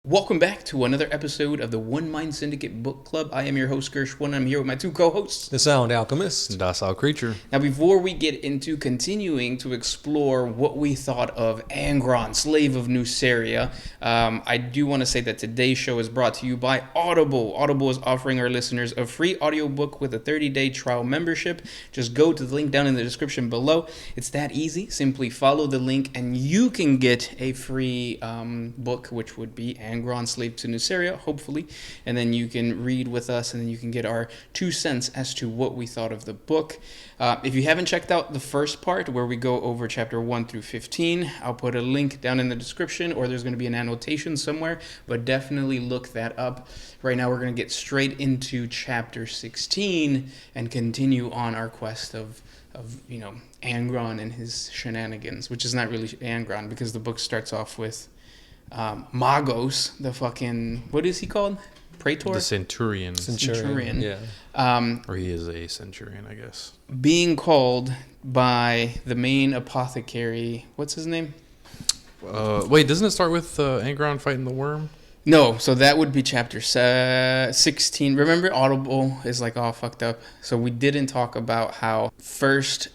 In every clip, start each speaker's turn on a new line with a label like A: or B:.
A: Welcome back to another episode of the One Mind Syndicate Book Club. I am your host, Gershwin, and I'm here with my two co-hosts,
B: The Sound Alchemist.
C: Docile Creature.
A: Now, before we get into continuing to explore what we thought of Angron, Slave of Nuceria, I do want to say that today's show is brought to you by Audible. Audible is offering our listeners a free audiobook with a 30-day trial membership. Just go to the link down in the description below. It's that easy. Simply follow the link, and you can get a free book, which would be Angron, Slave to Nuceria, hopefully, and then you can read with us, and then you can get our 2 cents as to what we thought of the book. If you haven't checked out the first part where we go over chapter 1 through 15, I'll put a link down in the description, or there's going to be an annotation somewhere, but definitely look that up. Right now we're going to get straight into chapter 16 and continue on our quest of Angron and his shenanigans, which is not really Angron because the book starts off with Magos, the fucking, what is he called? Praetor?
C: The Centurion.
B: Yeah.
C: Or he is a Centurion, I guess.
A: Being called by the main apothecary. What's his name?
C: Wait, doesn't it start with Angron fighting the worm?
A: No, so that would be chapter 16. Remember, Audible is like all fucked up. So we didn't talk about how first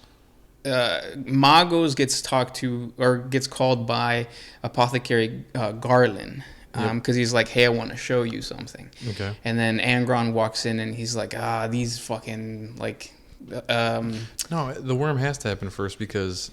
A: Magos gets talked to or gets called by apothecary Garland because he's like, hey, I want to show you something.
C: Okay.
A: And then Angron walks in and he's like, these fucking like
C: No, the worm has to happen first because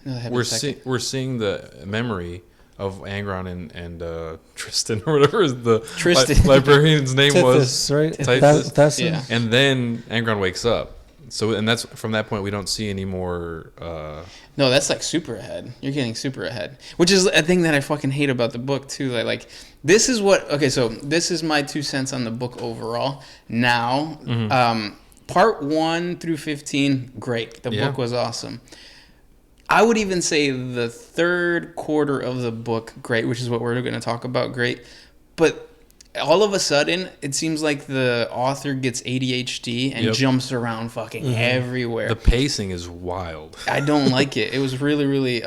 C: we're seeing the memory of Angron and Tristan or whatever is the librarian's name was.
B: Right?
C: Typhus.
A: Yeah.
C: And then Angron wakes up. So, and that's from that point we don't see any more.
A: No, that's like super ahead. You're getting super ahead, which is a thing that I fucking hate about the book too. Like this is what. Okay, so this is my 2 cents on the book overall. Now, part 1 through 15, great. The book was awesome. I would even say the third quarter of the book, great, which is what we're going to talk about, great. But all of a sudden, it seems like the author gets ADHD and jumps around fucking everywhere.
C: The pacing is wild.
A: I don't like it. It was really, really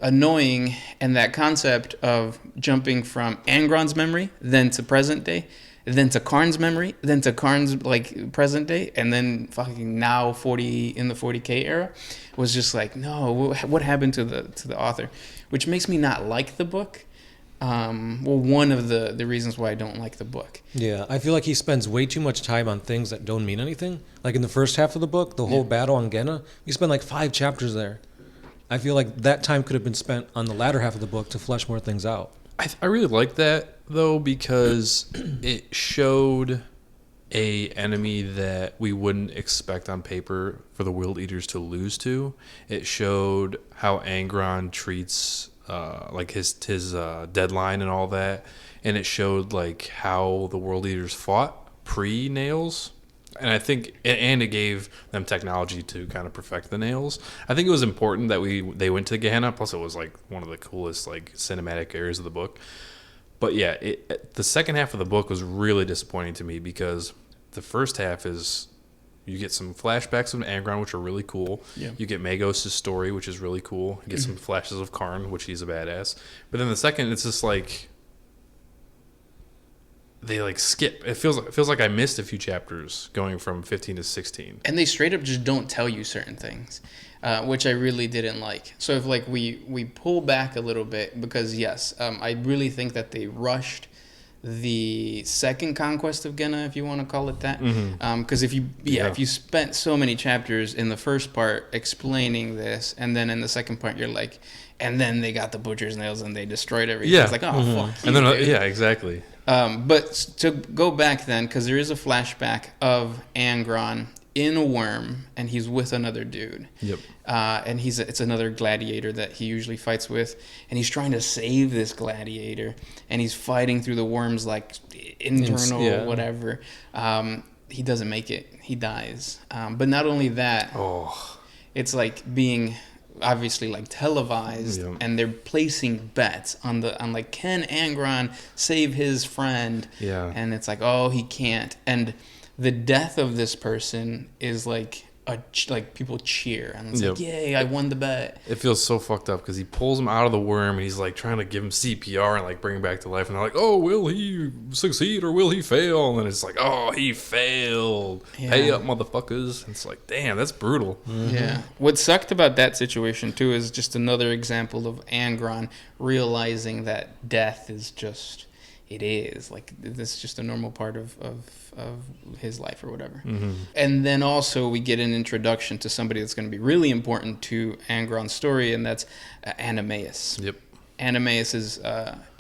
A: annoying. And that concept of jumping from Angron's memory, then to present day, then to Kharn's memory, then to Kharn's like present day, and then fucking now in the 40K era was just like, no, what happened to the author? Which makes me not like the book. One of the reasons why I don't like the book.
B: Yeah, I feel like he spends way too much time on things that don't mean anything. Like in the first half of the book, the whole battle on Genna, we spent like 5 chapters there. I feel like that time could have been spent on the latter half of the book to flesh more things out.
C: I really like that though because it showed a enemy that we wouldn't expect on paper for the World Eaters to lose to. It showed how Angron treats like his deadline and all that, and it showed like how the World Eaters fought pre-nails. And I think, and it gave them technology to kind of perfect the nails. I think it was important that they went to Genna. Plus, it was like one of the coolest like cinematic areas of the book. But yeah, the second half of the book was really disappointing to me because the first half is you get some flashbacks of Angron, which are really cool.
A: Yeah.
C: You get Magos' story, which is really cool. You get some flashes of Kharn, which he's a badass. But then the second, it's just like they like skip. It feels like I missed a few chapters going from 15 to 16.
A: And they straight up just don't tell you certain things, which I really didn't like. So if like we pull back a little bit, because yes, I really think that they rushed the second conquest of Genna, if you want to call it that, because if you spent so many chapters in the first part explaining this, and then in the second part you're like, and then they got the butcher's nails and they destroyed everything.
C: Yeah.
A: It's like, oh fuck.
C: And then exactly.
A: But to go back then, because there is a flashback of Angron in a worm, and he's with another dude.
C: Yep.
A: And it's another gladiator that he usually fights with, and he's trying to save this gladiator, and he's fighting through the worm's like internal whatever. He doesn't make it. He dies. But not only that, it's like being obviously like televised, and they're placing bets on like, can Angron save his friend? And it's like, oh, he can't. And the death of this person is like like people cheer and it's
C: Yep.
A: like, yay, I won the bet.
C: It feels so fucked up because he pulls him out of the worm and he's like trying to give him CPR and like bring him back to life. And they're like, oh, will he succeed or will he fail? And it's like, oh, he failed.
A: Yeah.
C: Pay up, motherfuckers. And it's like, damn, that's brutal.
A: Yeah. What sucked about that situation too is just another example of Angron realizing that death is just, it is like this is just a normal part of his life or whatever. And then also we get an introduction to somebody that's going to be really important to Angron's story, and that's Animaeus.
C: Yep.
A: Animaeus is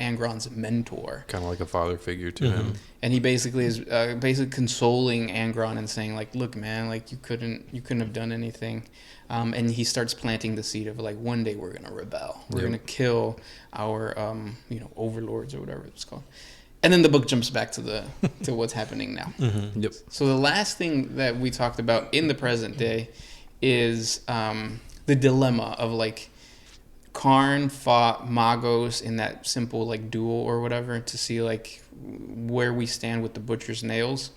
A: Angron's mentor.
C: Kind of like a father figure to him.
A: And he basically is basically consoling Angron and saying like, look, man, like you couldn't have done anything. And he starts planting the seed of like, one day we're gonna rebel. We're gonna kill our overlords or whatever it's called. And then the book jumps back to what's happening now.
C: Yep.
A: So the last thing that we talked about in the present day is the dilemma of like Kharn fought Magos in that simple like duel or whatever to see like where we stand with the butcher's nails.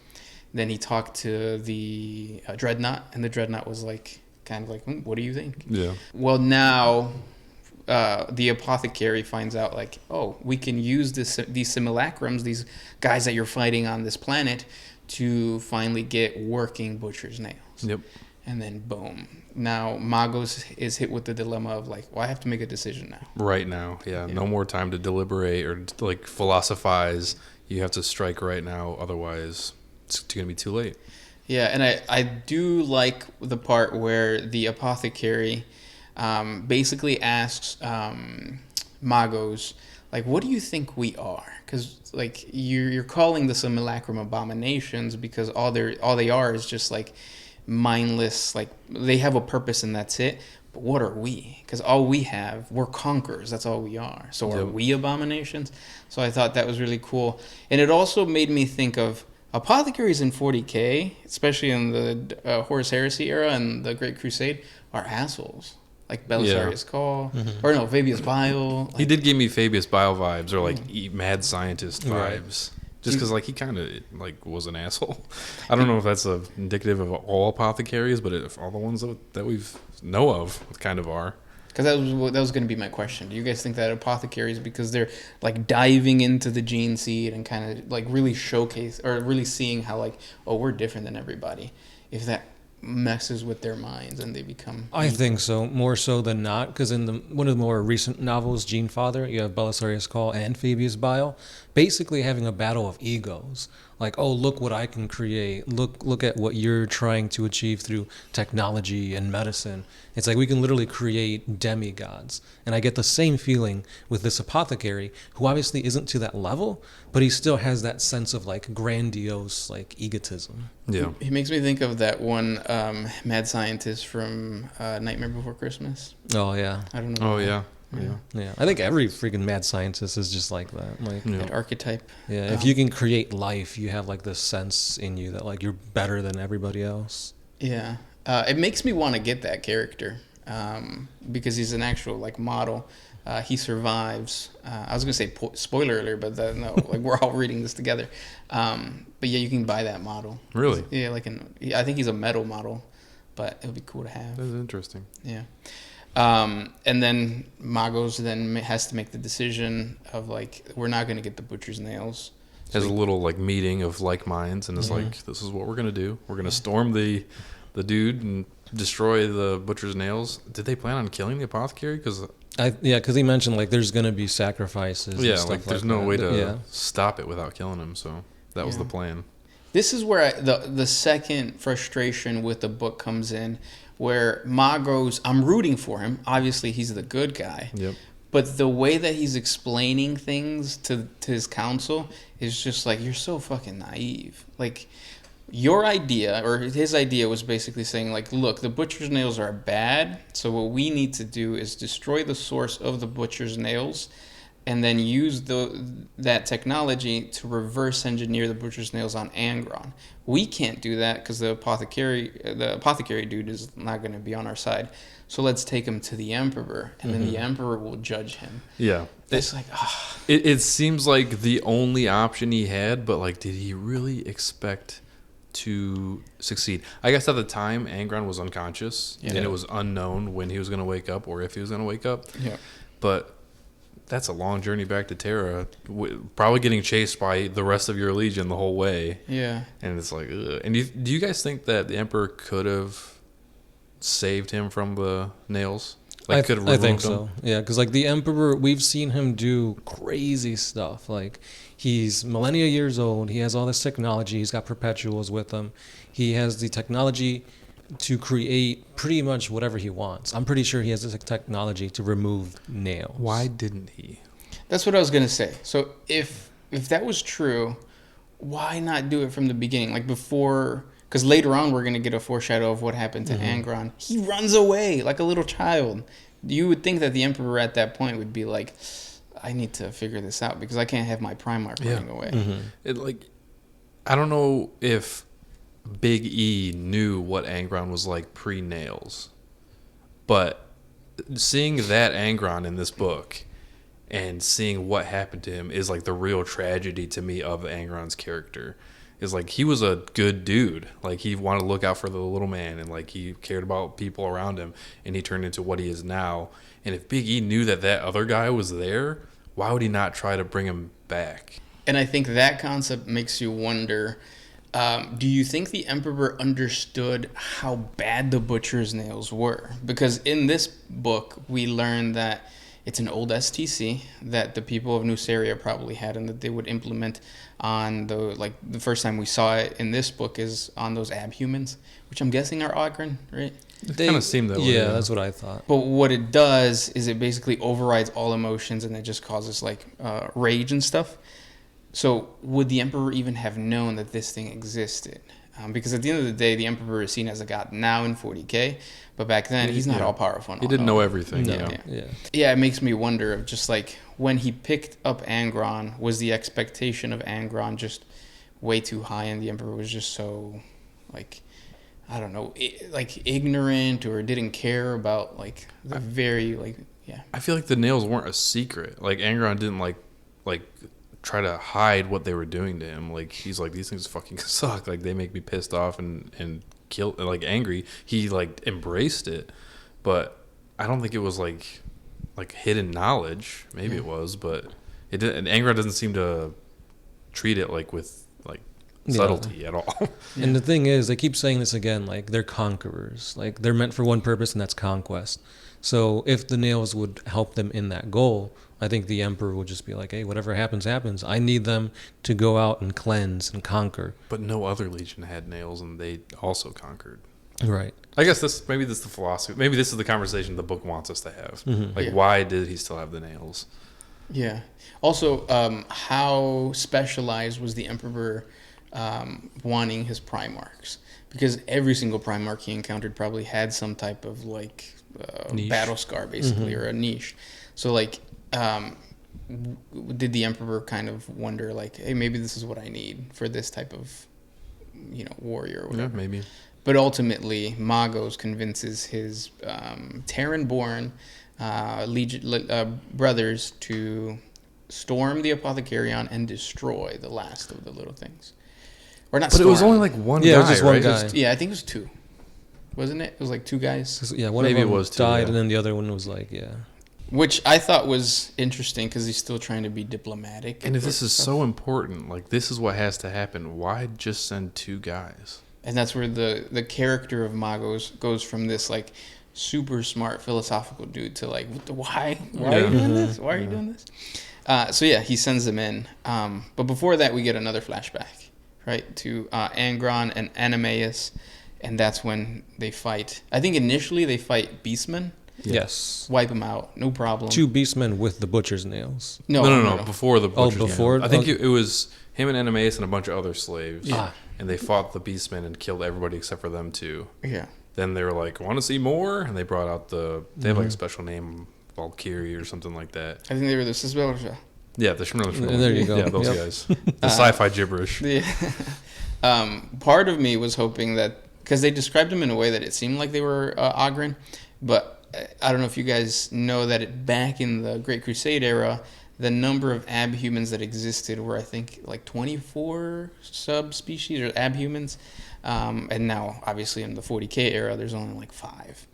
A: Then he talked to the dreadnought, and the dreadnought was like kind of like, what do you think?
C: Yeah.
A: Well, now the apothecary finds out like, oh, we can use these simulacrums, these guys that you're fighting on this planet, to finally get working butcher's nails.
C: Yep.
A: And then boom. Now Magos is hit with the dilemma of like, well, I have to make a decision now.
C: Right now. Yeah. No more time to deliberate or like philosophize. You have to strike right now. Otherwise, it's going to be too late.
A: Yeah, and I do like the part where the apothecary basically asks Magos, like, what do you think we are? Because like you're calling the simulacrum abominations because all they are is just like mindless, like they have a purpose and that's it. But what are we? Because all we have, we're conquerors. That's all we are. So are we abominations? So I thought that was really cool, and it also made me think of apothecaries in 40K, especially in the Horus Heresy era and the Great Crusade, are assholes. Like Belisarius Call, or no, Fabius Bile. Like,
C: He did give me Fabius Bile vibes or like mad scientist vibes.
B: Right.
C: Just because like he kind of like was an asshole. I don't know if that's indicative of all apothecaries, but if all the ones that we've know of kind of are.
A: Because that was going to be my question. Do you guys think that apothecaries, because they're like diving into the gene seed and kind of like really showcase or really seeing how like, oh, we're different than everybody, if that messes with their minds and they become...
B: I think so, more so than not, because in one of the more recent novels, Gene Father, you have Belisarius Call and Fabius Bile basically having a battle of egos. Like, oh, look what I can create. Look at what you're trying to achieve through technology and medicine. It's like we can literally create demigods. And I get the same feeling with this apothecary, who obviously isn't to that level, but he still has that sense of like grandiose like egotism.
C: Yeah.
A: He makes me think of that one mad scientist from Nightmare Before Christmas.
B: Oh, yeah.
A: I don't know.
C: Oh yeah.
B: Yeah, I think every freaking mad scientist is just like that. Like,
A: That archetype.
B: yeah, if you can create life, you have like this sense in you that like you're better than everybody else.
A: Yeah. It makes me want to get that character because he's an actual like model. He survives. I was gonna say spoiler alert, but no, like we're all reading this together. But yeah, you can buy that model.
C: Really?
A: Yeah, I think he's a metal model, but it would be cool to have.
C: That's interesting.
A: Yeah. And then Magos then has to make the decision of like, we're not going to get the butcher's nails.
C: Has a little like meeting of like minds and is like, this is what we're gonna do. We're gonna storm the dude and destroy the butcher's nails. Did they plan on killing the apothecary? Because
B: he mentioned like there's gonna be sacrifices.
C: yeah,
B: and stuff
C: like there's
B: like
C: no
B: that.
C: way to
B: Yeah.
C: stop it without killing him. So that was the plan.
A: This is where the second frustration with the book comes in, where Magos, I'm rooting for him. Obviously, he's the good guy.
C: Yep.
A: But the way that he's explaining things to his council is just like, you're so fucking naive. Like, your idea, or his idea, was basically saying, like, look, the butcher's nails are bad, so what we need to do is destroy the source of the butcher's nails and then use that technology to reverse engineer the butcher's nails on Angron. We can't do that because the apothecary dude is not going to be on our side. So let's take him to the emperor, and then the emperor will judge him.
C: Yeah.
A: It's like,
C: It seems like the only option he had, but like, did he really expect to succeed. I guess at the time, Angron was unconscious, and it was unknown when he was going to wake up or if he was going to wake up.
A: Yeah.
C: But that's a long journey back to Terra, probably getting chased by the rest of your legion the whole way.
A: Yeah.
C: And it's like, ugh. And do you guys think that the Emperor could have saved him from the nails? Like, could have
B: I think
C: removed him?
B: so. Yeah, because like the Emperor, we've seen him do crazy stuff. Like he's millennia years old. He has all this technology. He's got perpetuals with him. He has the technology to create pretty much whatever he wants. I'm pretty sure he has this technology to remove nails.
C: Why didn't he?
A: That's what I was gonna say. So if that was true, why not do it from the beginning, like before? Because later on we're gonna get a foreshadow of what happened to Angron. He runs away like a little child. You would think that the Emperor at that point would be like, I need to figure this out because I can't have my Primarch running away.
C: It I don't know if Big E knew what Angron was like pre-nails, but seeing that Angron in this book and seeing what happened to him is like the real tragedy to me of Angron's character. Is like he was a good dude. Like he wanted to look out for the little man and like he cared about people around him, and he turned into what he is now. And if Big E knew that other guy was there, why would he not try to bring him back?
A: And I think that concept makes you wonder, do you think the Emperor understood how bad the Butcher's nails were? Because in this book, we learn that it's an old STC that the people of Nuceria probably had and that they would implement on the first time we saw it in this book is on those abhumans, which I'm guessing are Angron, right?
C: It kind of seemed that way.
B: Yeah, that's what I thought.
A: But what it does is it basically overrides all emotions and it just causes like rage and stuff. So would the Emperor even have known that this thing existed? Because at the end of the day, the Emperor is seen as a god now in 40K, but back then he's not all powerful.
C: He didn't know everything.
B: No.
A: Yeah, it makes me wonder of just like when he picked up Angron, was the expectation of Angron just way too high, and the Emperor was just so like, I don't know, like ignorant or didn't care about like the very like
C: I feel like the nails weren't a secret. Like Angron didn't like try to hide what they were doing to him. Like he's like, these things fucking suck. Like they make me pissed off and kill like angry. He like embraced it, but I don't think it was like hidden knowledge. Maybe it was, but it didn't. And Angron doesn't seem to treat it like with like subtlety at all.
B: And the thing is, they keep saying this again, like they're conquerors. Like they're meant for one purpose, and that's conquest. So if the nails would help them in that goal, I think the Emperor would just be like, hey, whatever happens, happens. I need them to go out and cleanse and conquer.
C: But no other legion had nails, and they also conquered.
B: Right.
C: I guess this is the philosophy. Maybe this is the conversation the book wants us to have. Like, why did he still have the nails?
A: Yeah. Also, how specialized was the Emperor wanting his Primarchs? Because every single Primarch he encountered probably had some type of like battle scar, basically, or a niche. So like, did the Emperor kind of wonder like, hey, maybe this is what I need for this type of, warrior or whatever?
C: Yeah, maybe.
A: But ultimately, Magos convinces his Terran-born brothers to storm the apothecarion and destroy the last of the little things. Or not.
C: But it was only like one guy.
B: Yeah, it was just one
C: right?
B: guy.
A: I think it was two. Wasn't it? It was like two guys.
B: Yeah, one
C: Maybe
B: of them
C: it was two,
B: died,
C: yeah.
B: and then the other one was like,
A: Which I thought was interesting because he's still trying to be diplomatic.
C: And if this is so important, like this is what has to happen, why just send two guys?
A: And that's where the character of Magos goes from this like super smart philosophical dude to like, why are you doing this? Why are you doing this? So yeah, he sends them in. But before that, we get another flashback, right, to Angron and Animaeus, and that's when they fight. I think initially they fight Beastmen.
B: yes.
A: Wipe them out, no problem.
B: Two beastmen with the butcher's nails.
C: No. Before the butcher's
B: before?
C: nail. I think it was him and Animaeus and a bunch of other slaves.
A: Yeah.
C: And they fought the Beastmen and killed everybody except for them two.
A: Yeah.
C: Then they were like, want to see more? And they brought out they have like a special name, Valkyrie or something like that.
A: I think they were the Sisbelja.
C: Yeah, the Shmurler.
B: There you go.
C: Yeah, those
B: Yep.
C: guys. The sci-fi gibberish.
A: Yeah. Part of me was hoping that, because they described them in a way that it seemed like they were Angron, but I don't know if you guys know that back in the Great Crusade era, the number of abhumans that existed were, I think, like 24 subspecies or abhumans. And now, obviously, in the 40K era, there's only like 5.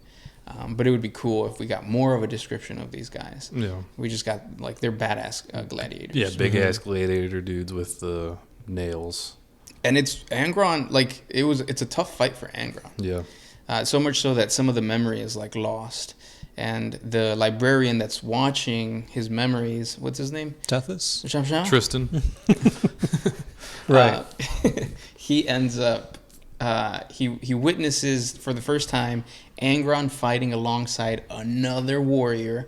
A: But it would be cool if we got more of a description of these guys.
C: Yeah.
A: We just got, like, they're badass gladiators.
C: Yeah, big-ass gladiator dudes with the nails.
A: And it's Angron, like, it's a tough fight for Angron.
C: Yeah.
A: So much so that some of the memory is, like, lost. And the librarian that's watching his memories, what's his name?
B: Tethys?
C: Tristan.
B: Right.
A: He ends up, he witnesses for the first time Angron fighting alongside another warrior.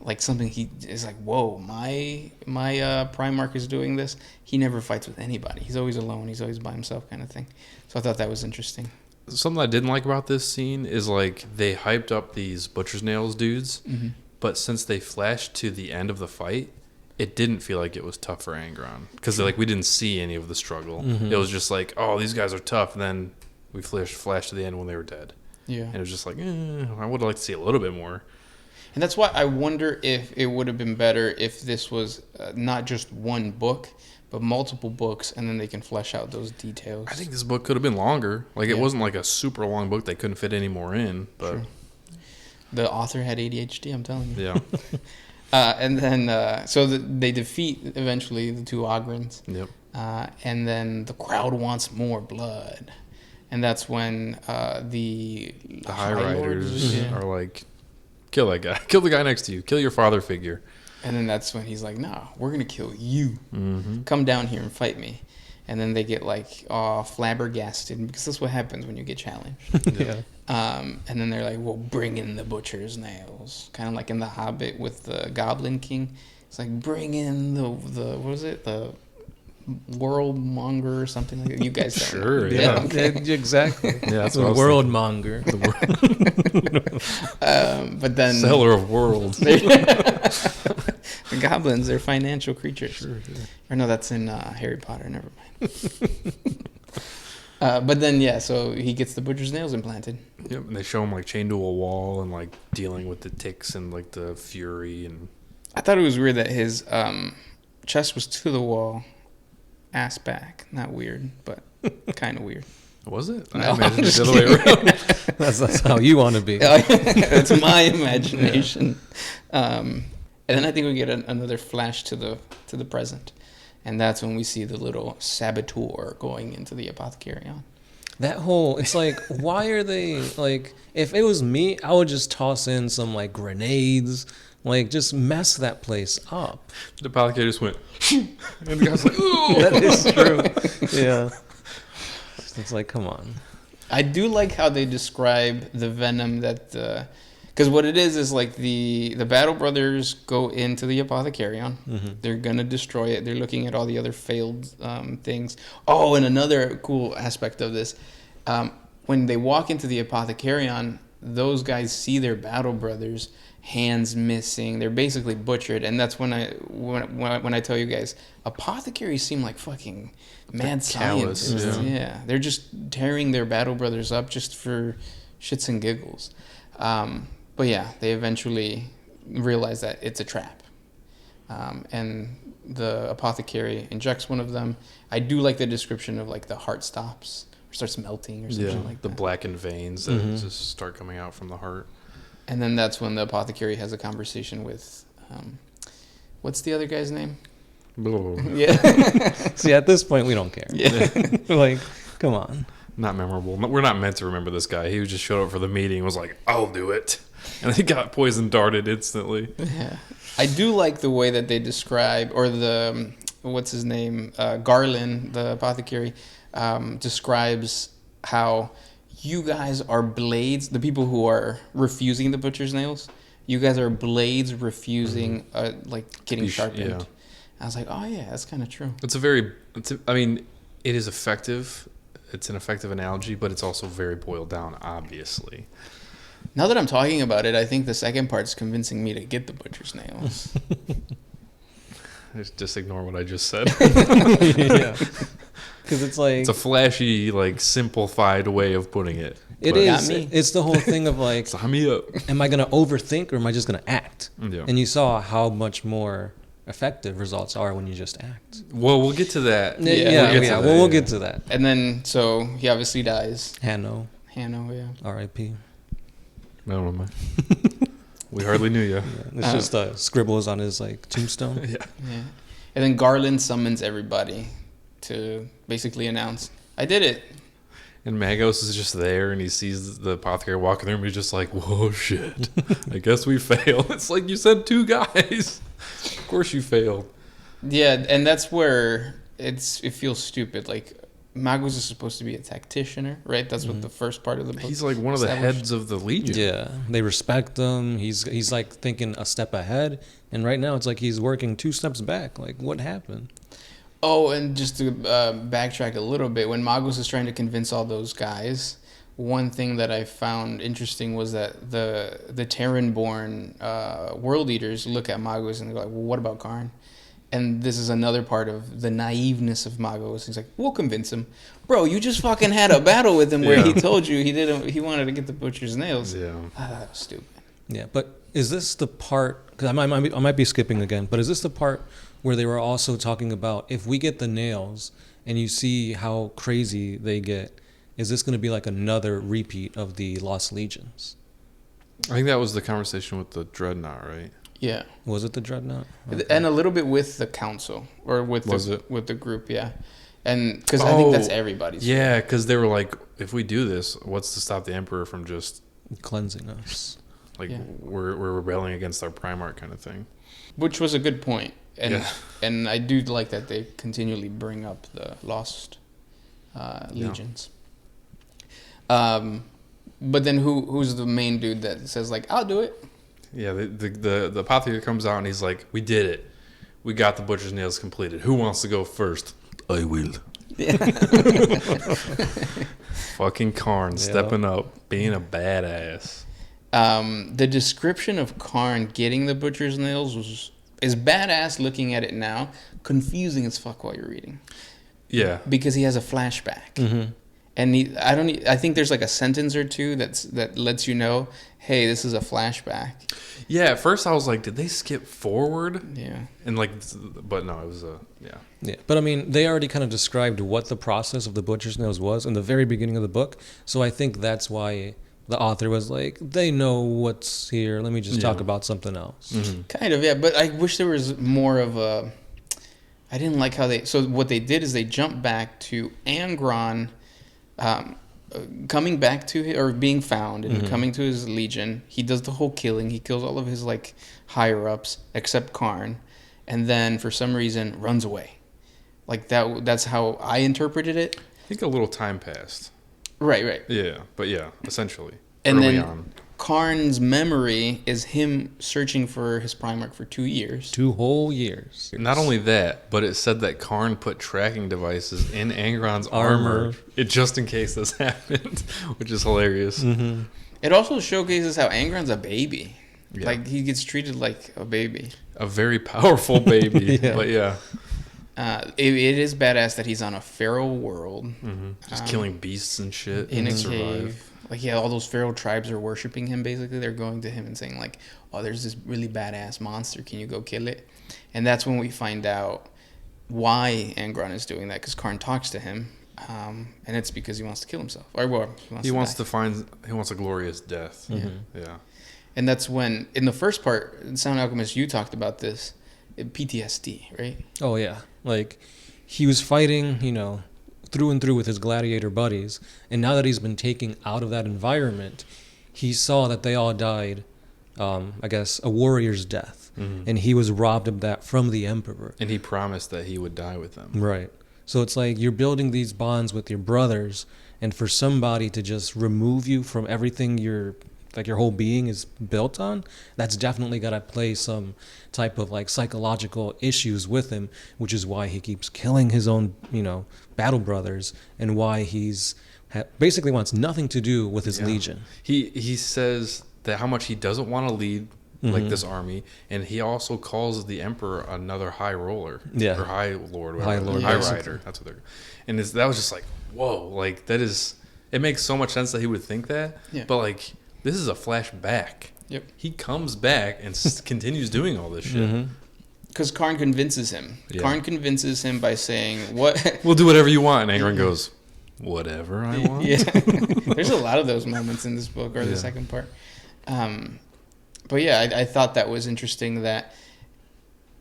A: Like something he is like, whoa, my Primarch is doing this. He never fights with anybody. He's always alone. He's always by himself, kind of thing. So I thought that was interesting.
C: Something I didn't like about this scene is like they hyped up these butcher's nails dudes, but since they flashed to the end of the fight, it didn't feel like it was tough for Angron because like we didn't see any of the struggle. It was just like, oh, these guys are tough, and then we flashed to the end when they were dead.
A: Yeah,
C: and it was just like, I would like to see a little bit more.
A: And that's why I wonder if it would have been better if this was not just one book, but multiple books, and then they can flesh out those details.
C: I think this book could have been longer. Like, it wasn't like a super long book they couldn't fit any more in. But
A: True. The author had ADHD, I'm telling you.
C: Yeah.
A: And then, so they defeat, eventually, the 2 Ogrons.
C: Yep.
A: And then the crowd wants more blood. And that's when the
C: High Riders
A: yeah.
C: are like, kill that guy. Kill the guy next to you. Kill your father figure.
A: And then that's when he's like, nah, we're going to kill you. Come down here and fight me. And then they get like flabbergasted because that's what happens when you get challenged.
B: Yeah.
A: And then they're like, well, bring in the butcher's nails. Kind of like in The Hobbit with the Goblin King. It's like, bring in the what was it? The world monger or something like that. You guys don't
C: Sure,
A: know.
C: yeah.
B: Okay. Exactly.
C: Yeah, that's
B: the
C: what I was
B: world monger.
A: But then
C: Seller of worlds.
A: the goblins, they're financial creatures.
C: Sure.
A: Or no, that's in Harry Potter. Never mind. But then, yeah, so he gets the butcher's nails implanted.
C: Yep, and they show him like chained to a wall and like dealing with the ticks and like the fury and.
A: I thought it was weird that his chest was to the wall, ass back. Not weird, but kind of weird.
C: Was it?
A: No,
C: I imagined
A: I'm
C: it
A: just
C: the other way around.
B: That's how you want to be.
A: That's my imagination. And then I think we get another flash to the present, and that's when we see the little saboteur going into the apothecary.
B: That whole, it's like, why are they, like, if it was me, I would just toss in some, like, grenades, like, just mess that place up.
C: The apothecary just went, and the guy's like, ooh.
B: That is true. Yeah. It's like, come on.
A: I do like how they describe the venom that, because what it is like the Battle Brothers go into the apothecarion. They're gonna destroy it. They're looking at all the other failed things. Oh, and another cool aspect of this, when they walk into the apothecarion, those guys see their Battle Brothers, hands missing. They're basically butchered, and that's when I tell you guys, apothecaries seem like fucking mad scientists. Yeah, they're just tearing their Battle Brothers up just for shits and giggles. But yeah, they eventually realize that it's a trap, and the apothecary injects one of them. I do like the description of like the heart stops or starts melting or something like
C: the
A: that.
C: blackened veins that just start coming out from the heart.
A: And then that's when the apothecary has a conversation with, what's the other guy's name? Yeah.
B: See, at this point, we don't care.
A: Yeah.
B: Like, come on.
C: Not memorable. We're not meant to remember this guy. He just showed up for the meeting and was like, I'll do it. And he got poison darted instantly.
A: Yeah. I do like the way that they describe, or the, what's his name? Garland, the apothecary, describes how you guys are blades, the people who are refusing the butcher's nails, you guys are blades refusing, like, getting sharpened.
C: Yeah.
A: I was like, oh, yeah, that's kind of true.
C: I mean, it is effective. It's an effective analogy, but it's also very boiled down, obviously.
A: Now that I'm talking about it, I think the second part's convincing me to get the butcher's nails.
C: Just ignore what I just said.
B: Yeah. Because it's like...
C: It's a flashy, like, simplified way of putting it.
B: It
C: But-
B: is.
A: Got me.
B: It's the whole thing of like,
C: Sign me up.
B: am I going to overthink or am I just going to act?
C: Yeah.
B: And you saw how much more effective results are when you just act.
C: Well, we'll get to that.
B: We'll get to that.
A: And then, so he obviously dies.
B: Hanno,
A: yeah.
B: R.I.P.
C: No, mind. We hardly knew you.
B: Yeah, it's just scribbles on his like tombstone.
C: Yeah.
A: And then Garland summons everybody to basically announce, I did it.
C: And Magos is just there, and he sees the apothecary walking through, and he's just like, whoa, shit. I guess we failed. It's like, you sent 2 guys. Of course you failed.
A: Yeah, and that's where it feels stupid. Like, Magos is supposed to be a tacticianer, right? That's what the first part of the book.
C: He's like one of the heads of the Legion.
B: Yeah, they respect him. He's like thinking a step ahead, and right now it's like he's working 2 steps back. Like, what happened?
A: Oh, and just to backtrack a little bit, when Magos is trying to convince all those guys, one thing that I found interesting was that the Terran-born world eaters look at Magos and they're like, well, what about Kharn? And this is another part of the naiveness of Magos. He's like, we'll convince him. Bro, you just fucking had a battle with him where he told you he wanted to get the butcher's nails.
C: Yeah.
A: That was stupid.
B: Yeah, but is this the part, because I might be skipping again, but is this the part where they were also talking about if we get the nails and you see how crazy they get, is this going to be like another repeat of the Lost Legions?
C: I think that was the conversation with the Dreadnought, right?
A: Yeah.
B: Was it the Dreadnought?
A: Okay. And a little bit with the council or with the group, yeah. And because I think that's everybody's.
C: Yeah, because they were like, if we do this, what's to stop the Emperor from just
B: cleansing us?
C: Like we're rebelling against our Primarch kind of thing.
A: Which was a good point. And I do like that they continually bring up the lost legions. But then who's the main dude that says like, I'll do it?
C: Yeah, the apothecary comes out and he's like, we did it. We got the butcher's nails completed. Who wants to go first? I will. Yeah. Fucking Kharn stepping up, being a badass.
A: The description of Kharn getting the butcher's nails is badass looking at it now. Confusing as fuck while you're reading.
C: Yeah.
A: Because he has a flashback. Mm-hmm. And I think there's like a sentence or two that lets you know, hey, this is a flashback.
C: Yeah, at first I was like, did they skip forward?
A: Yeah.
C: And like, but no, it was
B: Yeah, but I mean, they already kind of described what the process of the butcher's nails was in the very beginning of the book. So I think that's why the author was like, they know what's here. Let me just talk about something else.
C: Mm-hmm.
A: Kind of, yeah. But I wish there was more of a... I didn't like how they... So what they did is they jumped back to Angron coming back to... Or being found and coming to his legion. He does the whole killing. He kills all of his like higher-ups except Kharn. And then for some reason runs away. Like that's how I interpreted it.
C: I think a little time passed.
A: Right.
C: Yeah, but yeah, essentially.
A: And then Kharn's memory is him searching for his Primarch for 2 years.
B: 2 whole years.
C: Not only that, but it said that Kharn put tracking devices in Angron's armor just in case this happened, which is hilarious.
B: Mm-hmm.
A: It also showcases how Angron's a baby. Yeah. Like, he gets treated like a baby.
C: A very powerful baby, but yeah.
A: It is badass that he's on a feral world.
C: Mm-hmm. Just killing beasts and shit.
A: In a
C: survive.
A: cave. Like, yeah, all those feral tribes are worshiping him, basically. They're going to him and saying, like, oh, there's this really badass monster. Can you go kill it? And that's when we find out why Angron is doing that, because Kharn talks to him. And it's because he wants to kill himself. Or, well, he wants
C: a glorious death.
A: Mm-hmm.
C: Yeah.
A: And that's when, in the first part, Sound Alchemist, you talked about this, PTSD, right?
B: Oh, yeah. Like, he was fighting, through and through with his gladiator buddies, and now that he's been taken out of that environment, he saw that they all died, I guess, a warrior's death, and he was robbed of that from the Emperor.
C: And he promised that he would die with them.
B: Right. So it's like you're building these bonds with your brothers, and for somebody to just remove you from everything your whole being is built on, that's definitely got to play some type of like psychological issues with him, which is why he keeps killing his own, battle brothers, and why he's basically wants nothing to do with his legion.
C: He says that how much he doesn't want to lead like this army, and he also calls the Emperor another high roller, or high lord, whatever, high rider. That's what they're. And that was just like, whoa, like that is. It makes so much sense that he would think that, but like. This is a flashback.
A: Yep.
C: He comes back and continues doing all this shit.
A: Because Kharn convinces him.
C: Yeah.
A: Kharn convinces him by saying, "What?
C: We'll do whatever you want." And Angron goes, "Whatever I want."
A: Yeah. There's a lot of those moments in this book, or the second part. But yeah, I thought that was interesting that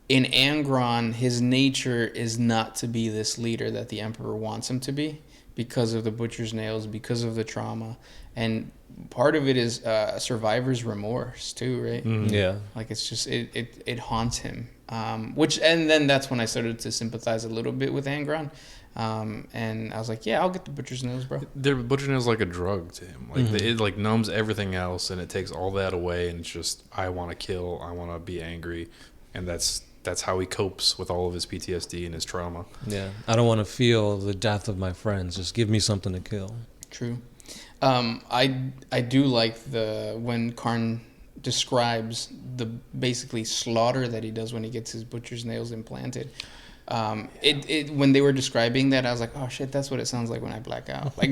A: in Angron, his nature is not to be this leader that the Emperor wants him to be because of the butcher's nails, because of the trauma. And part of it is survivor's remorse too, right?
B: Yeah.
A: Like it's just, it haunts him. And then that's when I started to sympathize a little bit with Angron. And I was like, yeah, I'll get the butcher's nails, bro.
C: Their butcher nails like a drug to him. Like it like numbs everything else, and it takes all that away. And it's just, I want to kill, I want to be angry, and that's how he copes with all of his PTSD and his trauma.
B: Yeah. I don't want to feel the death of my friends. Just give me something to kill.
A: True. I do like when Kharn describes the basically slaughter that he does when he gets his butcher's nails implanted. When they were describing that, I was like, oh shit, that's what it sounds like when I black out. Like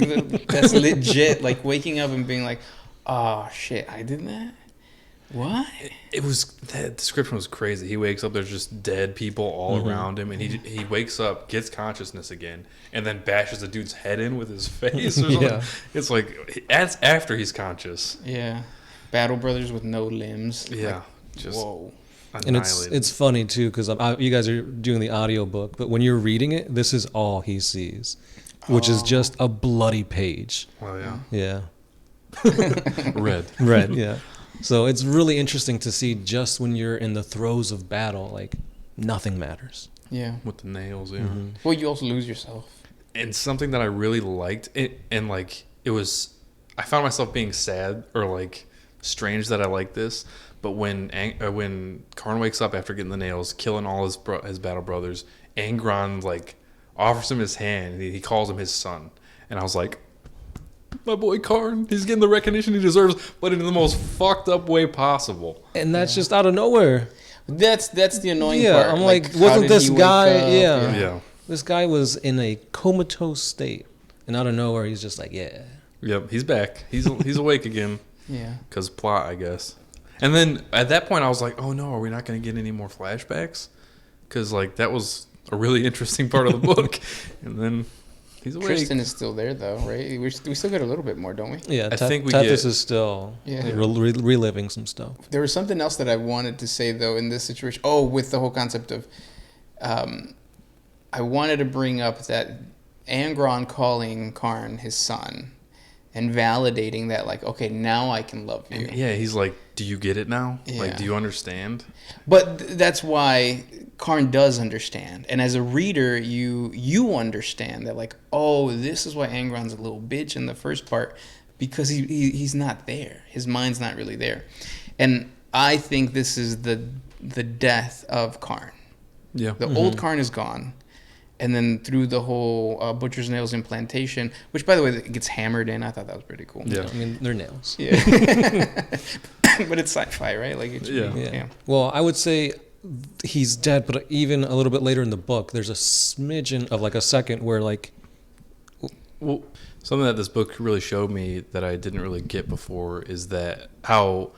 A: that's legit. Like waking up and being like, oh shit, I did that. What? That description was crazy.
C: He wakes up, there's just dead people all around him, and he wakes up, gets consciousness again, and then bashes a dude's head in with his face. Or something. It's like that's after he's conscious.
A: Yeah, Battle Brothers with no limbs.
C: Yeah,
A: like,
C: just
A: whoa.
B: And it's funny too because you guys are doing the audiobook, but when you're reading it, this is all he sees, which is just a bloody page.
C: Well,
B: Yeah.
C: Red.
B: Yeah. So it's really interesting to see just when you're in the throes of battle, like nothing matters.
A: Yeah.
C: With the nails, yeah.
B: Mm-hmm.
A: Well, you also lose yourself.
C: And something that I really liked, and like I found myself being sad or like strange that I like this. But when Kharn wakes up after getting the nails, killing all his battle brothers, Angron like offers him his hand. He calls him his son, and I was like, my boy Kharn, he's getting the recognition he deserves, but in the most fucked up way possible.
B: And that's just out of nowhere.
A: That's the annoying
B: Yeah,
A: part.
B: I'm like,
A: how
B: wasn't
A: did
B: this
A: he wake
B: guy?
A: up?
B: Yeah. This guy was in a comatose state, and out of nowhere, he's just like, yeah.
C: Yep, he's back. He's awake again.
A: Yeah.
C: Because plot, I guess. And then at that point, I was like, oh no, are we not going to get any more flashbacks? Because like that was a really interesting part of the book. And then he's awake.
A: Tristan is still there though, right? We still get a little bit more, don't we?
B: Yeah,
C: I think we
B: Tethys
C: get-
B: is still
A: Yeah.
B: reliving some stuff.
A: There was something else that I wanted to say though in this situation. Oh, with the whole concept of, I wanted to bring up that Angron calling Kharn his son, and validating that, like, okay, now I can love you.
C: And yeah, he's like, do you get it now?
A: Yeah.
C: Like, do you understand?
A: But that's why Kharn does understand, and as a reader, you understand that, like, oh, this is why Angron's a little bitch in the first part, because he's not there. His mind's not really there, and I think this is the death of Kharn.
C: Yeah.
A: The old Kharn is gone. And then through the whole butcher's nails implantation, which, by the way, it gets hammered in. I thought that was pretty cool.
C: Yeah.
B: I mean, they're nails.
A: Yeah. But it's sci-fi, right? Like, it should be, yeah.
B: Well, I would say he's dead, but even a little bit later in the book, there's a smidgen of like a second where like...
C: Well, something that this book really showed me that I didn't really get before is that how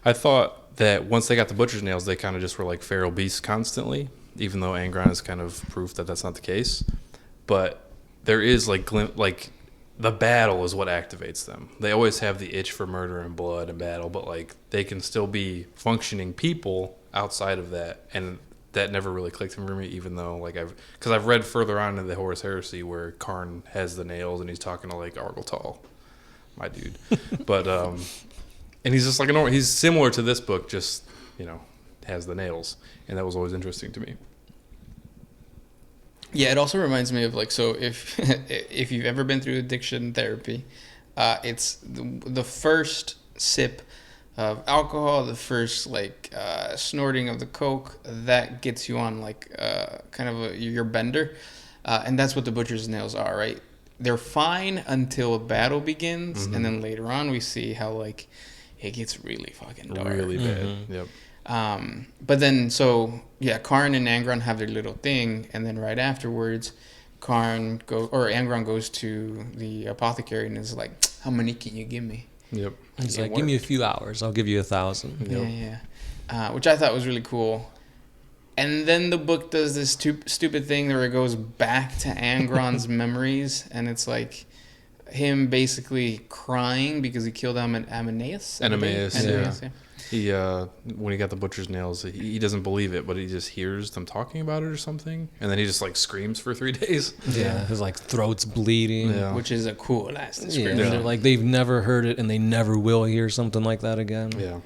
C: I thought that once they got the butcher's nails, they kind of just were like feral beasts constantly, even though Angron is kind of proof that that's not the case. But there is like the battle is what activates them. They always have the itch for murder and blood and battle, but like they can still be functioning people outside of that, and that never really clicked for me. Even though like I've read further on in the Horus Heresy where Kharn has the nails and he's talking to like Argoltal, my dude, but and he's just like he's similar to this book, just has the nails, and that was always interesting to me.
A: Yeah, it also reminds me of like, so if you've ever been through addiction therapy, it's the first sip of alcohol, the first like snorting of the coke that gets you on like kind of your bender, and that's what the butcher's nails are, right? They're fine until a battle begins, and then later on we see how like it gets really fucking dark,
C: Really bad. Yep.
A: But then, so yeah, Kharn and Angron have their little thing, and then right afterwards, Angron goes to the apothecary and is like, "How many can you give me?"
C: Yep.
B: He's
A: It
B: like, give me a
A: worked.
B: few hours. I'll give you 1,000.
A: Yeah. Which I thought was really cool. And then the book does this stupid thing where it goes back to Angron's memories, and it's like him basically crying because he killed Amadeus.
C: Yeah. He when he got the butcher's nails, he doesn't believe it, but he just hears them talking about it or something, and then he just like screams for 3 days.
B: Yeah, his like throat's bleeding.
C: Yeah.
A: Which is a cool ass description.
B: Yeah, they're like they've never heard it and they never will hear something like that again.
C: Yeah.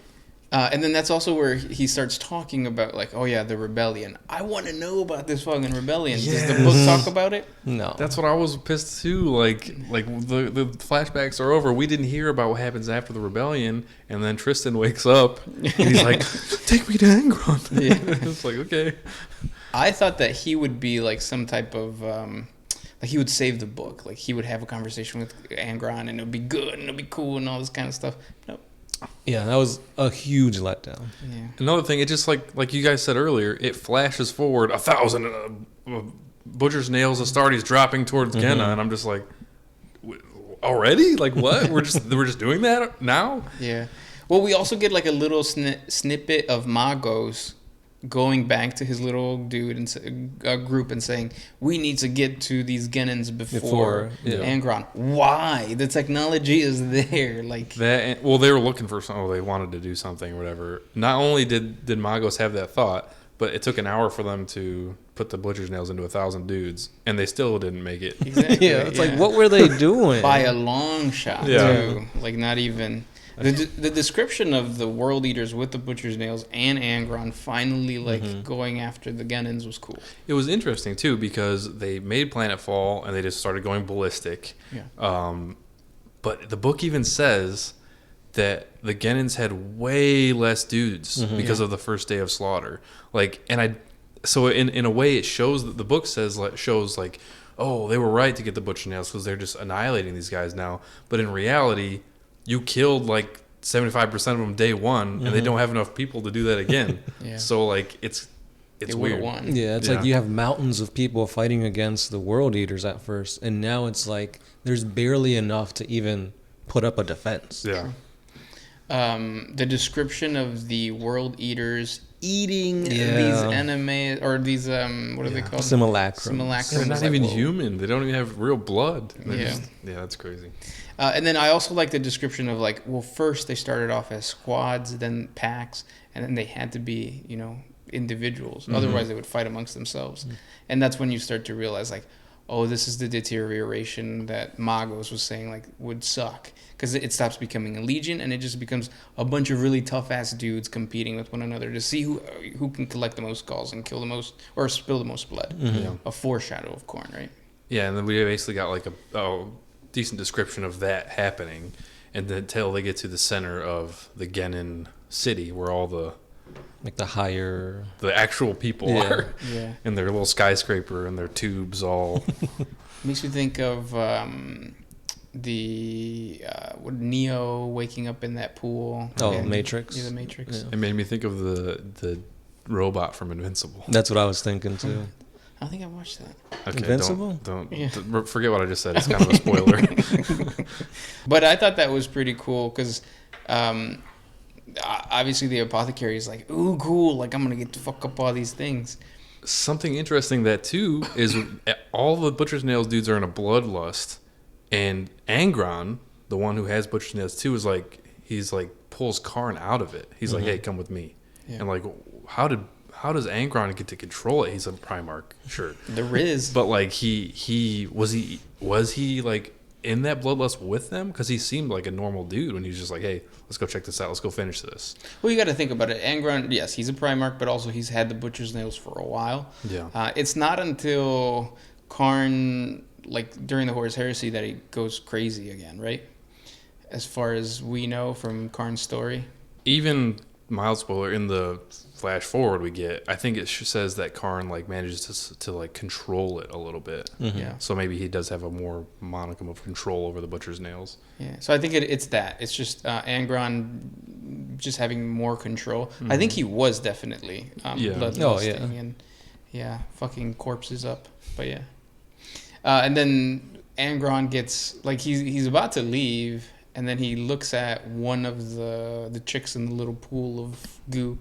A: And then that's also where he starts talking about, like, oh yeah, the rebellion. I want to know about this fucking rebellion. Does the book talk about it?
B: No.
C: That's what I was pissed too. Like the flashbacks are over. We didn't hear about what happens after the rebellion, and then Tristan wakes up and he's like, "Take me to Angron."
A: Yeah.
C: It's like, okay.
A: I thought that he would be like some type of like he would save the book. Like he would have a conversation with Angron, and it would be good and it would be cool and all this kind of stuff. Nope.
B: Yeah, that was a huge letdown.
A: Yeah.
C: Another thing, it just like you guys said earlier, it flashes forward 1,000 butcher's nails, Astartes dropping towards Genna, and I'm just like, already? Like what? we're just doing that now?
A: Yeah. Well, we also get like a little snippet of Magos going back to his little dude and group and saying, we need to get to these Gennans before Angron. Why? The technology is there. Like
C: that. Well, they were looking for something. They wanted to do something or whatever. Not only did Magos have that thought, but it took an hour for them to put the butcher's nails into 1,000 dudes, and they still didn't make it.
A: Exactly.
B: Yeah, it's like, what were they doing?
A: By a long shot, too. Like not even... The description of the World Eaters with the butcher's nails and Angron finally going after the Gennans was cool.
C: It was interesting too because they made planetfall and they just started going ballistic.
A: Yeah.
C: But the book even says that the Gennans had way less dudes because of the first day of slaughter. Like, so in a way it shows that the book shows like, oh, they were right to get the butcher nails because they're just annihilating these guys now. But in reality, you killed like 75% of them day one, and they don't have enough people to do that again. So like it's weird.
A: Won.
B: Yeah, it's like you have mountains of people fighting against the World Eaters at first, and now it's like there's barely enough to even put up a defense.
C: Yeah.
A: The description of the World Eaters eating these enemies, or these what are they called?
B: Simulacrums.
C: They're not even human. They don't even have real blood.
A: Yeah,
C: that's crazy.
A: And then I also like the description of like, well, first they started off as squads, then packs, and then they had to be, individuals. Otherwise, they would fight amongst themselves. And that's when you start to realize, like, oh, this is the deterioration that Magos was saying, like, would suck. Because it stops becoming a legion, and it just becomes a bunch of really tough-ass dudes competing with one another to see who can collect the most skulls and kill the most, or spill the most blood. A foreshadow of Kharn, right?
C: Yeah, and then we basically got like a decent description of that happening, and then until they get to the center of the Gennan city, where all the actual people are, in their little skyscraper and their tubes all.
A: Makes me think of Neo waking up in that pool.
B: Matrix.
A: Yeah, the Matrix.
C: It made me think of the robot from Invincible.
B: That's what I was thinking too.
A: I don't think I watched that.
C: Okay,
B: Invincible?
C: Don't forget what I just said. It's kind of a spoiler.
A: But I thought that was pretty cool because obviously the apothecary is like, ooh, cool. Like, I'm going to get to fuck up all these things.
C: Something interesting that, too, is all the Butcher's Nails dudes are in a bloodlust. And Angron, the one who has Butcher's Nails, too, is like, he's like, pulls Kharn out of it. He's like, hey, come with me. Yeah. And like, how does Angron get to control it? He's a Primarch, sure.
A: The Riz.
C: But like was he like in that bloodlust with them? Because he seemed like a normal dude when he was just like, hey, let's go check this out. Let's go finish this.
A: Well, you got to think about it. Angron, yes, he's a Primarch, but also he's had the Butcher's Nails for a while.
C: Yeah.
A: It's not until Kharn, like during the Horus Heresy, that he goes crazy again, right? As far as we know from Kharn's story.
C: Even mild spoiler in the flash forward we get, I think it says that Kharn like manages to like control it a little bit.
A: Yeah.
C: So maybe he does have a more monicum of control over the Butcher's Nails.
A: Yeah. So I think it's that. It's just Angron just having more control. I think he was definitely bloodlusting and fucking corpses up. But yeah. And then Angron gets like he's about to leave. And then he looks at one of the chicks in the little pool of goo,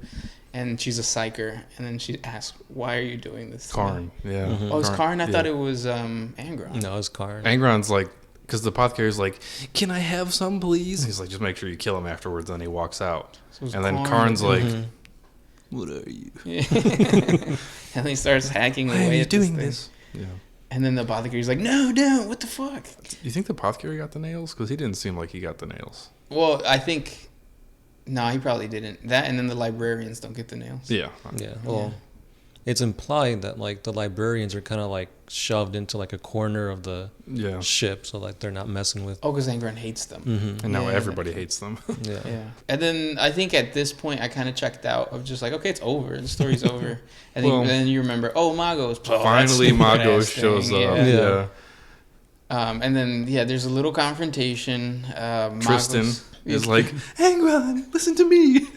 A: and she's a psyker, and then she asks, "Why are you doing this?" to me?"
C: Kharn, yeah.
B: Mhm.
A: Oh, it's Kharn. I
C: yeah.
A: thought it was Angron.
B: No, it's Kharn.
C: Angron's like, because the apothecary's like, "Can I have some, please?" And he's like, "Just make sure you kill him afterwards." Then he walks out,
A: So it's
C: and then
A: Kharn.
C: Karn's like,
B: Mhm.
C: "What are you?
A: And he starts hacking
C: Why
A: away
C: are you
A: at
C: doing
A: this?
C: this?" Yeah.
A: And then the apothecary's like, "No, don't! What the fuck?"
C: You think the apothecary got the nails? Because he didn't seem like he got the nails.
A: Well, I think no, he probably didn't. That and then the librarians don't get the nails.
C: Yeah.
B: Yeah. Well, it's implied that like the librarians are kind of like shoved into like a corner of the
C: Yeah.
B: ship, so like they're not messing with.
A: Oh, because Angron hates them.
B: Mm-hmm.
C: And now
A: Yeah.
C: everybody hates them.
B: Yeah.
A: Yeah. And then I think at this point I kind of checked out of just like, okay, it's over. The story's over. And
C: Well,
A: then you remember, oh, Magos. Oh,
C: Finally,
A: that's stupid-ass
C: Magos
A: thing.
C: shows up.
A: Yeah.
C: Yeah.
A: And then, there's a little confrontation.
C: Tristan
A: Magos
C: is like, Angron, listen to me.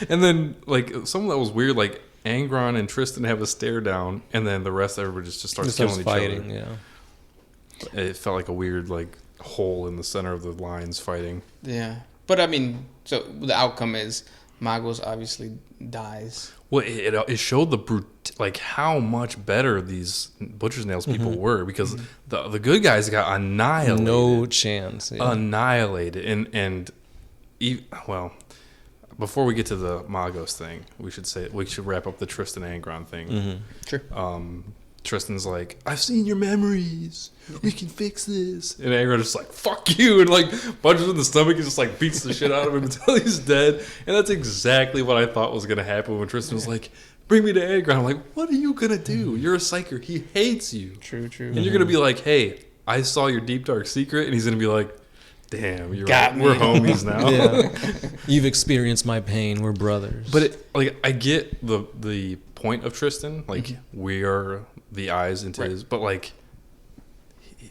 C: And then, like, something that was weird, like, Angron and Tristan have a stare down, and then the rest of everybody just starts killing each
B: fighting.
C: other.
B: Yeah.
C: It felt like a weird, like, hole in the center of the lines fighting.
A: Yeah. But, I mean, so the outcome is Magos obviously dies.
C: Well, it showed like how much better these Butcher's Nails people were, because the good guys got annihilated.
B: No chance. Yeah.
C: Annihilated. Well, before we get to the Magos thing, we should wrap up the Tristan Angron thing.
B: Mm-hmm.
A: Sure.
C: Tristan's like, I've seen your memories. We can fix this. And Angron just like, fuck you. And like punches him in the stomach and just like beats the shit out of him until he's dead. And that's exactly what I thought was going to happen when Tristan was like, bring me to Angron. I'm like, what are you going to do? You're a psyker. He hates you.
A: True.
C: And you're going to be like, hey, I saw your deep dark secret. And he's going to be like, damn, you're
A: Got
C: right.
A: me.
C: We're homies now.
B: Yeah. You've experienced my pain. We're brothers.
C: But I get the point of Tristan. Like, we are the eyes into his, but like,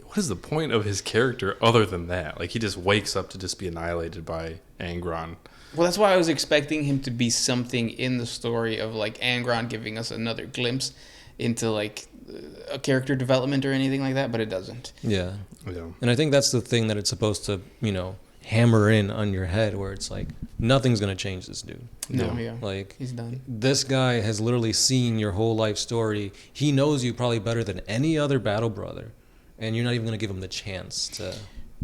C: what is the point of his character other than that? Like, he just wakes up to just be annihilated by Angron.
A: Well, that's why I was expecting him to be something in the story of like Angron giving us another glimpse into like a character development or anything like that, but it doesn't.
B: yeah.
C: Yeah.
B: And I think that's the thing that it's supposed to, hammer in on your head, where it's like, nothing's going to change this dude.
A: No,
C: Yeah.
B: Like,
A: he's done.
B: this guy has literally seen your whole life story. He knows you probably better than any other battle brother. And you're not even going to give him the chance to...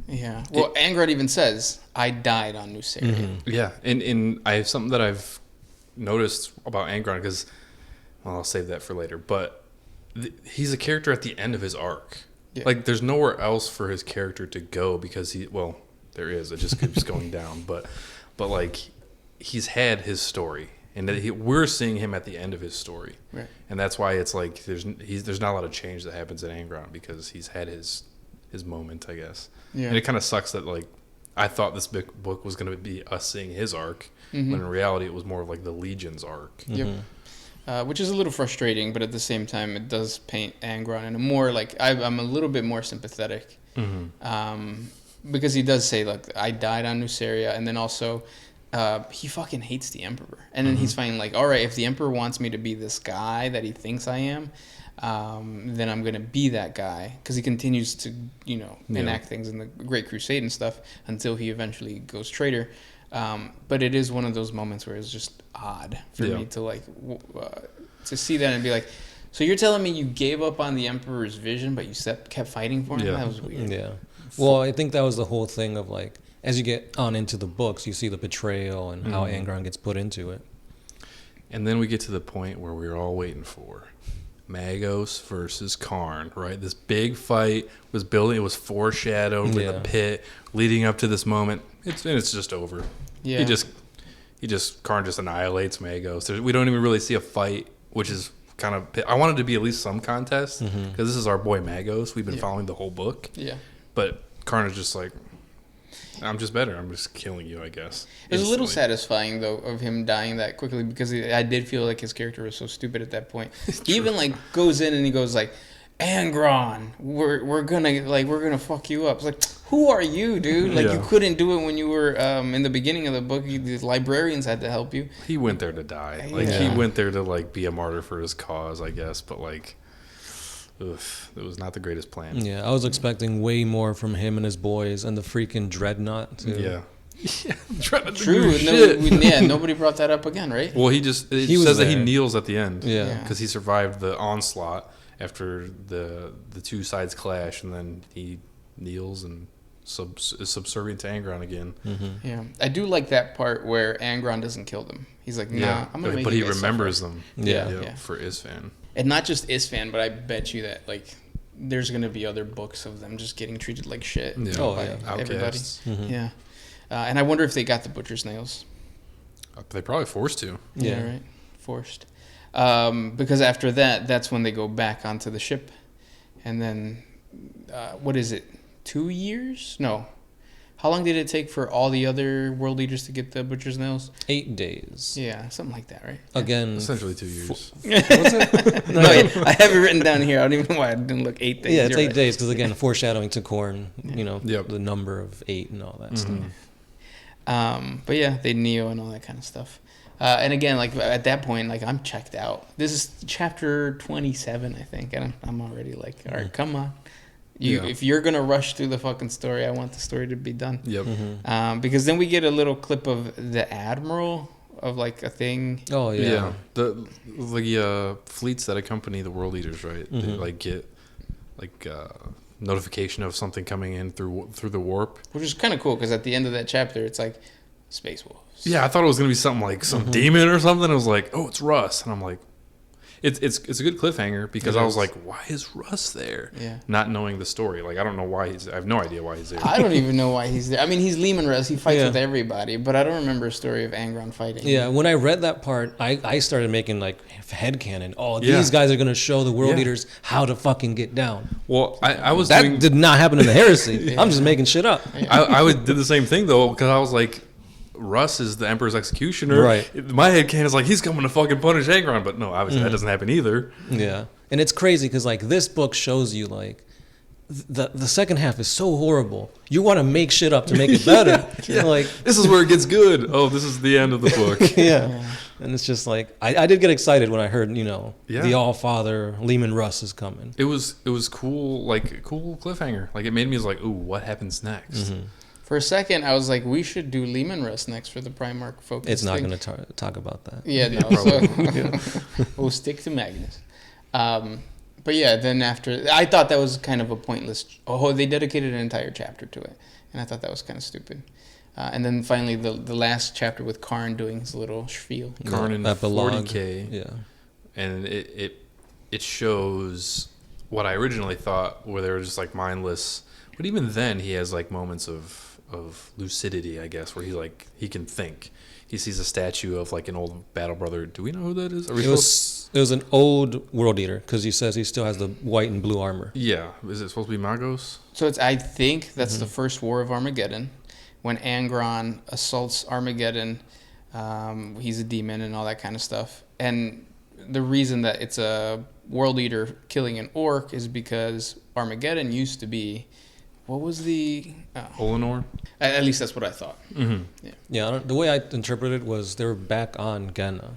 A: Yeah. Well, Angron even says, "I died on Nuceria."
C: Yeah. And I have something that I've noticed about Angron, because, well, I'll save that for later. But he's a character at the end of his arc.
A: Yeah.
C: Like, there's nowhere else for his character to go, because there is. It just keeps going down. But like, he's had his story, and we're seeing him at the end of his story.
A: Right.
C: And that's why it's like there's not a lot of change that happens in Angron, because he's had his moment, I guess.
A: Yeah.
C: And it kind of sucks that, like, I thought this big book was going to be us seeing his arc, when in reality it was more of like the Legion's arc.
A: Yep. Which is a little frustrating, but at the same time, it does paint Angron in a more like I'm a little bit more sympathetic, because he does say, like, I died on Nuceria, and then also he fucking hates the Emperor, and then he's finally like, all right, if the Emperor wants me to be this guy that he thinks I am, then I'm gonna be that guy, because he continues to enact things in the Great Crusade and stuff until he eventually goes traitor. But it is one of those moments where it's just odd for me to like to see that and be like, so you're telling me you gave up on the Emperor's vision, but you kept fighting for him?
C: Yeah.
A: That was weird.
B: Yeah. Well, I think that was the whole thing of, like, as you get on into the books, you see the betrayal and how Angron gets put into it.
C: And then we get to the point where we're all waiting for. Magos versus Kharn, right? This big fight was building. It was foreshadowed with a pit leading up to this moment. It's just over.
A: Yeah.
C: Kharn just annihilates Magos. We don't even really see a fight, which is kind of. I wanted to be at least some contest, because this is our boy Magos. We've been following the whole book.
A: Yeah.
C: But Kharn is just like, I'm just better. I'm just killing you, I guess.
A: It was a little
C: Instantly.
A: satisfying, though, of him dying that quickly, because I did feel like his character was so stupid at that point. He even like goes in and he goes like, Angron, we're gonna fuck you up. It's like, who are you, dude? Like, you couldn't do it when you were in the beginning of the book. The librarians had to help you.
C: He went there to die. Like, he went there to, like, be a martyr for his cause, I guess. But, like, it was not the greatest plan.
B: Yeah, I was expecting way more from him and his boys and the freaking dreadnought, too.
C: Yeah. Trying to
A: True.
C: do shit.
A: Nobody brought that up again, right?
C: Well, it
B: was
C: says that he
B: there.
C: kneels at the end.
B: Yeah.
C: Because he survived the onslaught after the two sides clash, and then he kneels and is subservient to Angron again.
A: Yeah, I do like that part where Angron doesn't kill them. He's like, nah, I'm gonna make
C: but
A: you
C: he
A: guys
C: remembers
A: suffer.
C: them.
A: Yeah.
C: For Isfan.
A: And not just Isfan, but I bet you that like there's gonna be other books of them just getting treated like shit by everybody.
C: Outcasts.
A: Yeah, and I wonder if they got the butcher's nails.
C: They probably forced to.
A: Yeah, right. Forced. Because after that, that's when they go back onto the ship, and then what is it? 2 years? No. How long did it take for all the other world leaders to get the butcher's nails?
B: 8 days.
A: Yeah, something like that, right?
B: Again,
C: Essentially 2 years.
B: was it?
A: No, I have it written down here. I don't even know why I didn't look 8 days.
B: Yeah, it's
A: You're
B: 8
A: right.
B: days because again, foreshadowing to Kharn. You know,
C: Yep.
B: the number of 8 and all that stuff.
A: But yeah, they Neo and all that kind of stuff. And again, like at that point, like I'm checked out. This is chapter 27, I think, and I'm already like, all right, come on. If you're gonna rush through the fucking story, I want the story to be done.
C: Yep.
A: Because then we get a little clip of the admiral of like a thing.
B: Oh yeah.
C: The fleets that accompany the world leaders, right? They like get like notification of something coming in through the warp,
A: Which is kind of cool because at the end of that chapter, it's like Space Wolves.
C: Yeah, I thought it was gonna be something like some demon or something. I was like, oh, it's Russ, and I'm like, it's a good cliffhanger because I was like, why is Russ there?
A: Yeah.
C: Not knowing the story, like I don't know why I have no idea why he's there.
A: I don't even know why he's there. I mean, he's Lehman Russ. He fights
B: Yeah.
A: with everybody, but I don't remember a story of Angron fighting.
B: Yeah, when I read that part, I started making like headcanon. Oh,
C: Yeah.
B: these guys are going to show the world
C: Yeah.
B: leaders how to fucking get down.
C: Well, I was
B: That
C: doing,
B: did not happen in the heresy. I'm just making shit up.
C: I did the same thing though because I was like, Russ is the Emperor's executioner.
B: Right.
C: My head canon is like he's coming to fucking punish Angron, but no, obviously that doesn't happen either.
B: Yeah, and it's crazy because like this book shows you like the second half is so horrible. You want to make shit up to make it better.
C: Yeah.
B: Like
C: This is where it gets good. Oh, this is the end of the book.
B: yeah. And it's just like I did get excited when I heard
C: Yeah.
B: the All Father Lehman Russ is coming.
C: It was cool, like cool cliffhanger. Like it made me like, ooh, what happens next?
A: For a second, I was like, we should do Lehman Russ next for the Primarch focus.
B: It's not
A: thing.
B: going to talk about that.
A: Yeah, no. So we'll stick to Magnus. But yeah, then after, I thought that was kind of a pointless. Oh, they dedicated an entire chapter to it, and I thought that was kind of stupid. And then finally, the last chapter with Kharn doing his little spiel.
C: Kharn in
B: Epilogue.
C: 40K,
B: Yeah.
C: and it shows what I originally thought, where they were just like mindless. But even then, he has like moments of lucidity, I guess, where he can think. He sees a statue of like an old battle brother. Do we know who that is?
B: It was an old world eater because he says he still has the white and blue armor.
C: Yeah. Is it supposed to be Magos?
A: So I think that's the first war of Armageddon, when Angron assaults Armageddon. He's a demon and all that kind of stuff. And the reason that it's a world eater killing an orc is because Armageddon used to be, what was the...
C: Olenor?
A: At least that's what I thought.
C: Mm-hmm.
B: Yeah, the way I interpreted it was they were back on Genna.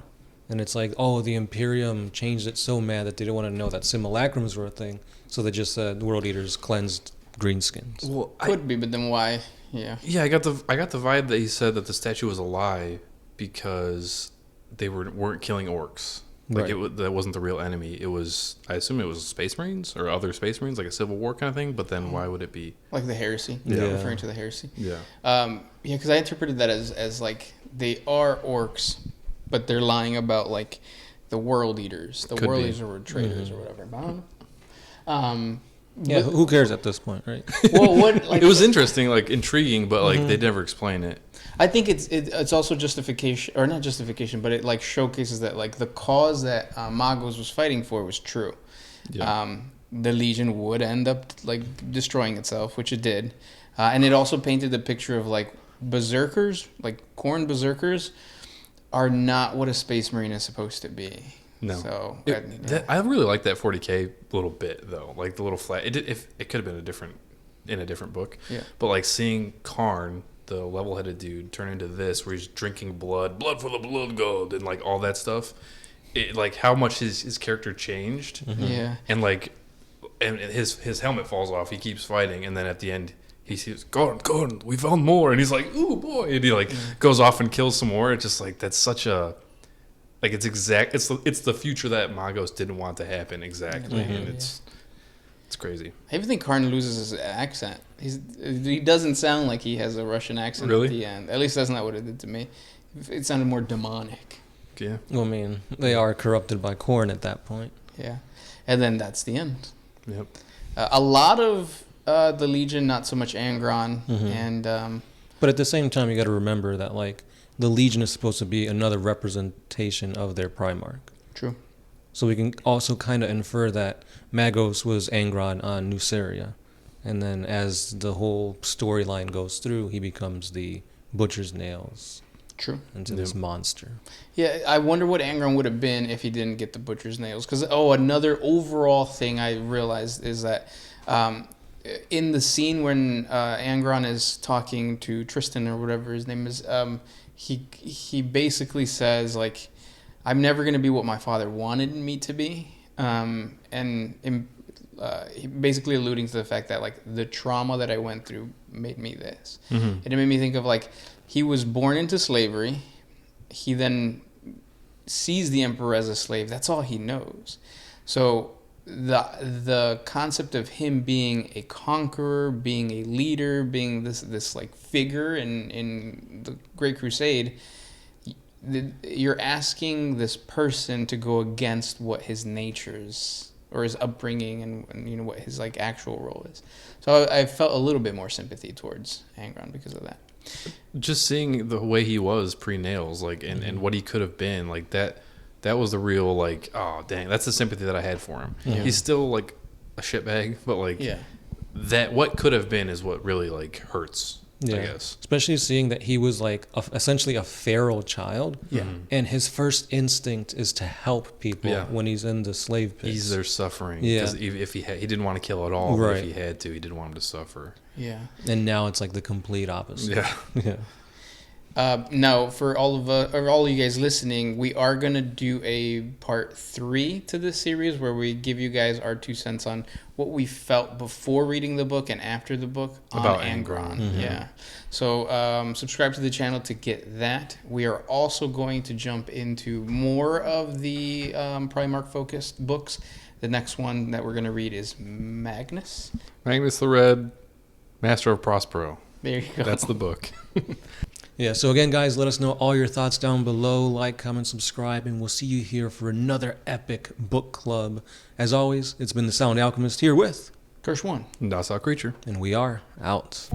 B: And it's like, oh, the Imperium changed it so mad that they didn't want to know that simulacrums were a thing. So they just said world eaters cleansed greenskins.
C: Well,
A: Could be, but then why? Yeah.
C: Yeah, I got the vibe that he said that the statue was a lie because they weren't killing orcs. Like
B: Right.
C: that wasn't the real enemy. It was, I assume it was Space Marines or other Space Marines, like a Civil War kind of thing. But then why would it be?
A: Like the heresy.
B: Yeah.
A: Referring to the heresy.
C: Yeah.
A: Yeah, because I interpreted that as like they are orcs, but they're lying about like the world eaters. The
C: Could
A: world
C: be.
A: eaters were traitors or whatever. But I don't know.
B: Yeah, who cares at this point, right?
A: Well, what like
C: It was interesting, like intriguing, but like they never explain it.
A: I think it's also justification, or not justification, but it like showcases that like the cause that Magos was fighting for was true.
C: Yeah.
A: The Legion would end up like destroying itself, which it did, and it also painted the picture of like berserkers, like Khorne berserkers, are not what a Space Marine is supposed to be.
C: No.
A: So
C: I really like that 40K little bit though, like the little flat. It could have been in a different book.
A: Yeah.
C: But like seeing Kharn, the level-headed dude, turn into this, where he's drinking blood for the blood god, and like all that stuff. It, like how much his character changed.
A: Yeah.
C: And like, and his helmet falls off. He keeps fighting, and then at the end, he sees, Kharn, we found more, and he's like, ooh boy, and he like goes off and kills some more. It's just like that's such a it's the future that Magos didn't want to happen exactly, and it's crazy.
A: I even think Kharn loses his accent. He doesn't sound like he has a Russian accent
C: Really?
A: at the end. At least that's not what it did to me. It sounded more demonic.
C: Yeah.
B: Well, I mean, they are corrupted by Kharn at that point.
A: Yeah. And then that's the end.
C: Yep.
A: A lot of the Legion, not so much Angron. And
B: But at the same time, you got to remember that like the Legion is supposed to be another representation of their Primarch.
A: true.
B: So we can also kind of infer that Magos was Angron on Nuceria. And then as the whole storyline goes through, he becomes the Butcher's Nails
A: True.
B: into this monster.
A: Yeah, I wonder what Angron would have been if he didn't get the Butcher's Nails. Because, another overall thing I realized is that in the scene when Angron is talking to Tristan or whatever his name is, he basically says, like, I'm never going to be what my father wanted me to be. He basically alluding to the fact that, like, the trauma that I went through made me this. And it made me think of, like, he was born into slavery. He then sees the emperor as a slave. That's all he knows. So the concept of him being a conqueror, being a leader, being this like figure in the Great Crusade, you're asking this person to go against what his nature's or his upbringing and what his like actual role is. So I felt a little bit more sympathy towards Angron because of that.
C: Just seeing the way he was pre-nails, like, and what he could have been, like that was the real, like, oh dang, that's the sympathy that I had for him.
A: Yeah.
C: He's still like a shitbag, but like that what could have been is what really like hurts. I guess.
B: Especially seeing that he was like essentially a feral child.
A: Yeah.
B: And his first instinct is to help people when he's in the slave pits.
C: Ease their suffering.
B: Yeah.
C: Because if he didn't want to kill at all, but
B: Right.
C: if he had to, he didn't want him to suffer.
A: Yeah.
B: And now it's like the complete opposite.
C: Yeah.
B: Yeah.
A: Now, for all of you guys listening, we are going to do a part 3 to this series where we give you guys our 2 cents on what we felt before reading the book and after the book on
C: About
A: Angron.
C: Angron.
A: Yeah. So subscribe to the channel to get that. We are also going to jump into more of the Primarch-focused books. The next one that we're going to read is Magnus.
C: Magnus the Red, Master of Prospero.
A: There you go.
C: That's the book.
B: Yeah, so again, guys, let us know all your thoughts down below. Like, comment, subscribe, and we'll see you here for another epic book club. As always, it's been the Sound Alchemist here with
A: Curse 1.
C: Docile Creature.
B: and we are out.